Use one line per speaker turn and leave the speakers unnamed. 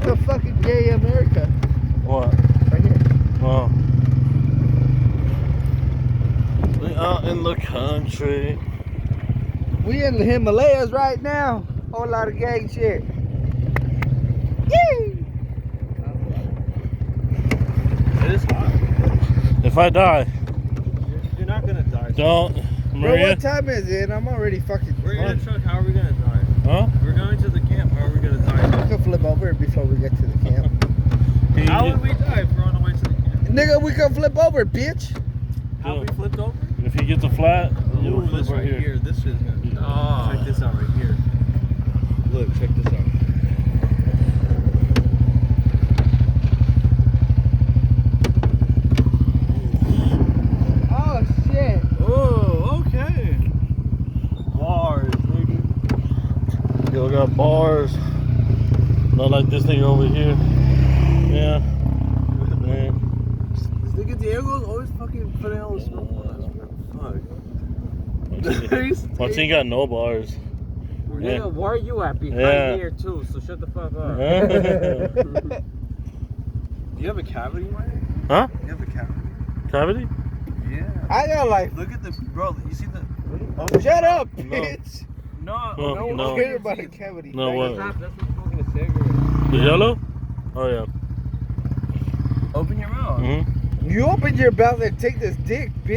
to fucking gay America.
What?
Right here.
Oh. We out in the country.
We in the Himalayas right now. Whole lot of gang shit. Yee!
It is hot.
If I die,
You're not gonna die.
don't.
Bro,
Maria?
what time is it? I'm already fucking.
We're in a truck. How are we gonna die?
Huh?
We're going to the camp. How are we gonna die?
We can flip over before we get to the camp.
How would we die if we're on the way to the camp?
Nigga, we can flip over, bitch.
How we flipped over?
If he gets a flat, you'll
Ooh,
flip
this right here. This is gonna. Oh. Check this out right here. Look, check this out.
Oh shit.
Oh, okay. Bars, nigga.
Yo, got bars. Not like this thing over here. Yeah. Man.
This nigga Diego's always fucking putting all the smoke on us, bro.
Martin got no bars. Yeah.
Nigga, where are you at? Behind
Yeah.
here too, so shut the fuck up.
Do you have a cavity, Ryan?
Huh?
You have a cavity?
Cavity?
Yeah.
I got like.
Look at the bro. You see the? Oh,
Shut up,
No.
bitch.
No,
No,
no,
no.
I hear about a cavity.
No, what?
Stop, that's what's smoking a cigarette.
The yellow? Oh, yeah.
Open your mouth.
Mm-hmm.
You open your mouth and take this dick, bitch.